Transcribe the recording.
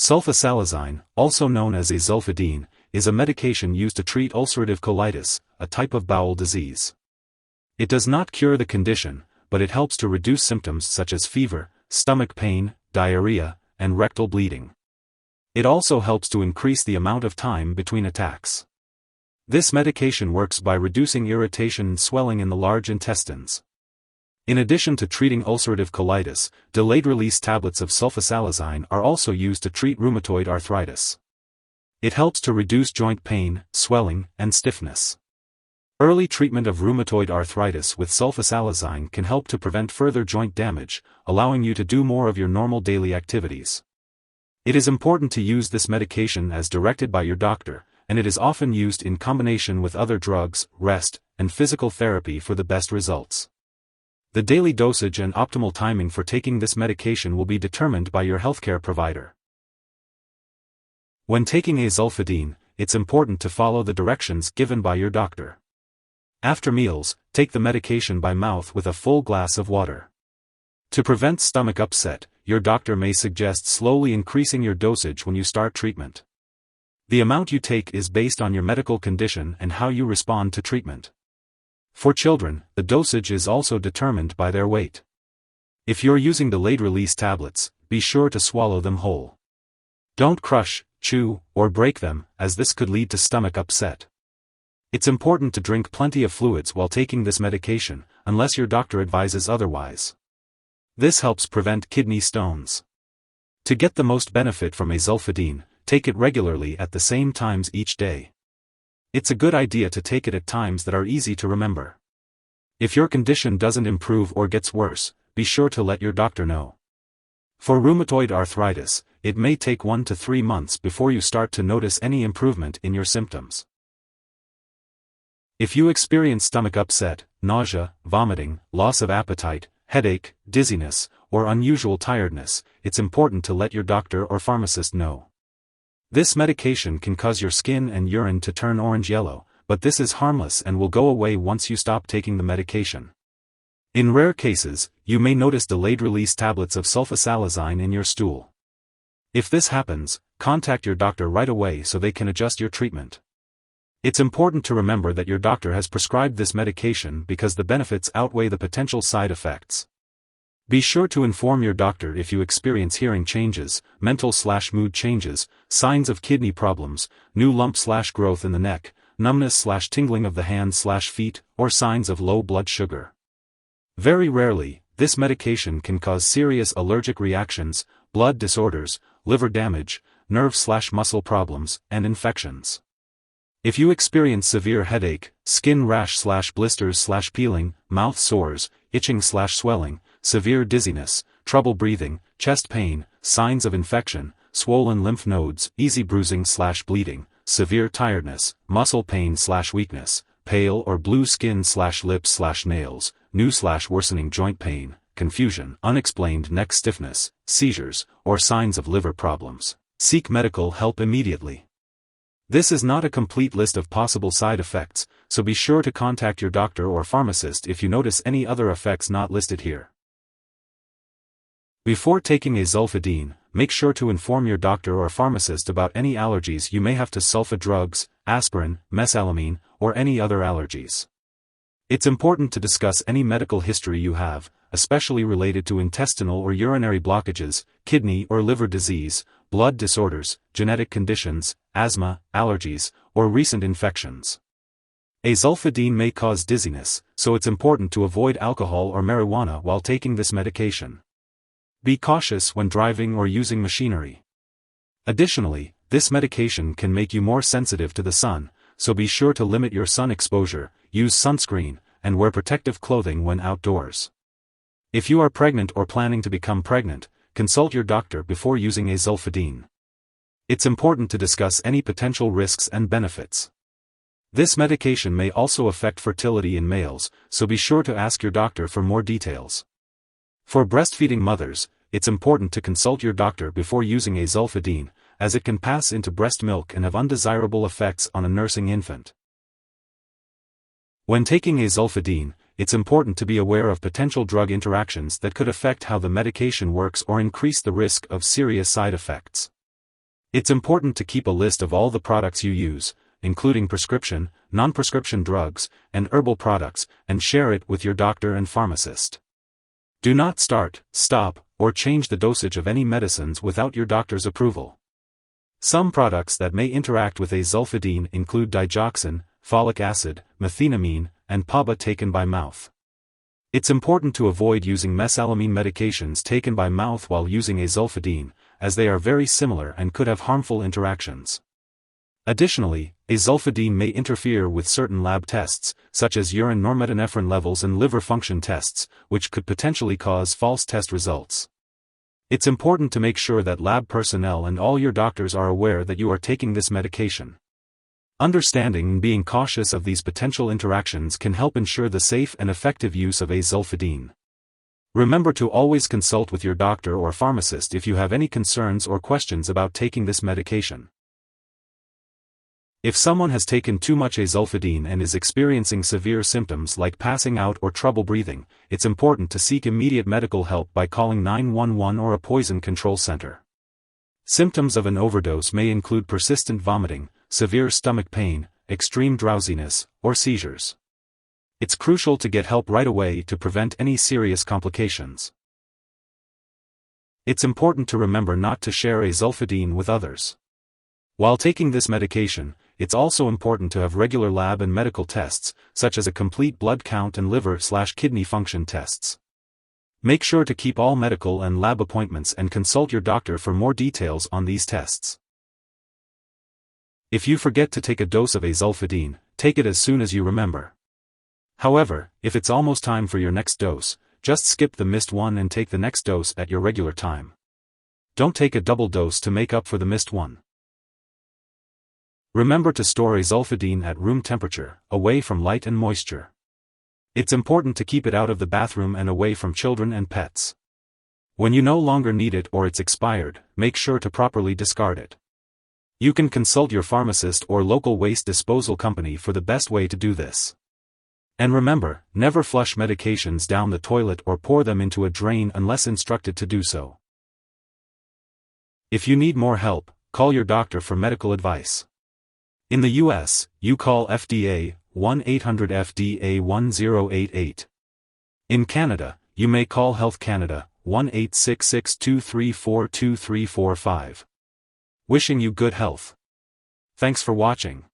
Sulfasalazine, also known as Azulfidine, is a medication used to treat ulcerative colitis, a type of bowel disease. It does not cure the condition, but it helps to reduce symptoms such as fever, stomach pain, diarrhea, and rectal bleeding. It also helps to increase the amount of time between attacks. This medication works by reducing irritation and swelling in the large intestines. In addition to treating ulcerative colitis, delayed-release tablets of sulfasalazine are also used to treat rheumatoid arthritis. It helps to reduce joint pain, swelling, and stiffness. Early treatment of rheumatoid arthritis with sulfasalazine can help to prevent further joint damage, allowing you to do more of your normal daily activities. It is important to use this medication as directed by your doctor, and it is often used in combination with other drugs, rest, and physical therapy for the best results. The daily dosage and optimal timing for taking this medication will be determined by your healthcare provider. When taking Azulfidine, it's important to follow the directions given by your doctor. After meals, take the medication by mouth with a full glass of water. To prevent stomach upset, your doctor may suggest slowly increasing your dosage when you start treatment. The amount you take is based on your medical condition and how you respond to treatment. For children, the dosage is also determined by their weight. If you're using delayed-release tablets, be sure to swallow them whole. Don't crush, chew, or break them, as this could lead to stomach upset. It's important to drink plenty of fluids while taking this medication, unless your doctor advises otherwise. This helps prevent kidney stones. To get the most benefit from Azulfidine, take it regularly at the same times each day. It's a good idea to take it at times that are easy to remember. If your condition doesn't improve or gets worse, be sure to let your doctor know. For rheumatoid arthritis, it may take 1 to 3 months before you start to notice any improvement in your symptoms. If you experience stomach upset, nausea, vomiting, loss of appetite, headache, dizziness, or unusual tiredness, it's important to let your doctor or pharmacist know. This medication can cause your skin and urine to turn orange-yellow, but this is harmless and will go away once you stop taking the medication. In rare cases, you may notice delayed-release tablets of sulfasalazine in your stool. If this happens, contact your doctor right away so they can adjust your treatment. It's important to remember that your doctor has prescribed this medication because the benefits outweigh the potential side effects. Be sure to inform your doctor if you experience hearing changes, mental/mood changes, signs of kidney problems, new lump/growth in the neck, numbness/tingling of the hands/feet, or signs of low blood sugar. Very rarely, this medication can cause serious allergic reactions, blood disorders, liver damage, nerve/muscle problems, and infections. If you experience severe headache, skin rash/blisters/peeling, mouth sores, itching/swelling, severe dizziness, trouble breathing, chest pain, signs of infection, swollen lymph nodes, easy bruising/bleeding, severe tiredness, muscle pain/weakness, pale or blue skin/lips/nails, new/worsening joint pain, confusion, unexplained neck stiffness, seizures, or signs of liver problems, seek medical help immediately. This is not a complete list of possible side effects, so be sure to contact your doctor or pharmacist if you notice any other effects not listed here. Before taking Azulfidine, make sure to inform your doctor or pharmacist about any allergies you may have to sulfa drugs, aspirin, mesalamine, or any other allergies. It's important to discuss any medical history you have, especially related to intestinal or urinary blockages, kidney or liver disease, blood disorders, genetic conditions, asthma, allergies, or recent infections. Azulfidine may cause dizziness, so it's important to avoid alcohol or marijuana while taking this medication. Be cautious when driving or using machinery. Additionally, this medication can make you more sensitive to the sun, so be sure to limit your sun exposure, use sunscreen, and wear protective clothing when outdoors. If you are pregnant or planning to become pregnant, consult your doctor before using Azulfidine. It's important to discuss any potential risks and benefits. This medication may also affect fertility in males, so be sure to ask your doctor for more details. For breastfeeding mothers, it's important to consult your doctor before using Azulfidine, as it can pass into breast milk and have undesirable effects on a nursing infant. When taking Azulfidine, it's important to be aware of potential drug interactions that could affect how the medication works or increase the risk of serious side effects. It's important to keep a list of all the products you use, including prescription, non-prescription drugs, and herbal products, and share it with your doctor and pharmacist. Do not start, stop, or change the dosage of any medicines without your doctor's approval. Some products that may interact with azulfidine include digoxin, folic acid, methenamine, and PABA taken by mouth. It's important to avoid using mesalamine medications taken by mouth while using azulfidine, as they are very similar and could have harmful interactions. Additionally, azulfidine may interfere with certain lab tests, such as urine norepinephrine levels and liver function tests, which could potentially cause false test results. It's important to make sure that lab personnel and all your doctors are aware that you are taking this medication. Understanding and being cautious of these potential interactions can help ensure the safe and effective use of azulfidine. Remember to always consult with your doctor or pharmacist if you have any concerns or questions about taking this medication. If someone has taken too much azulfidine and is experiencing severe symptoms like passing out or trouble breathing, it's important to seek immediate medical help by calling 911 or a poison control center. Symptoms of an overdose may include persistent vomiting, severe stomach pain, extreme drowsiness, or seizures. It's crucial to get help right away to prevent any serious complications. It's important to remember not to share azulfidine with others. While taking this medication, it's also important to have regular lab and medical tests, such as a complete blood count and liver/kidney function tests. Make sure to keep all medical and lab appointments and consult your doctor for more details on these tests. If you forget to take a dose of azulfidine, take it as soon as you remember. However, if it's almost time for your next dose, just skip the missed one and take the next dose at your regular time. Don't take a double dose to make up for the missed one. Remember to store azulfidine at room temperature, away from light and moisture. It's important to keep it out of the bathroom and away from children and pets. When you no longer need it or it's expired, make sure to properly discard it. You can consult your pharmacist or local waste disposal company for the best way to do this. And remember, never flush medications down the toilet or pour them into a drain unless instructed to do so. If you need more help, call your doctor for medical advice. In the US, you call FDA, 1-800-FDA-1088. In Canada, you may call Health Canada, 1-866-234-2345. Wishing you good health. Thanks for watching.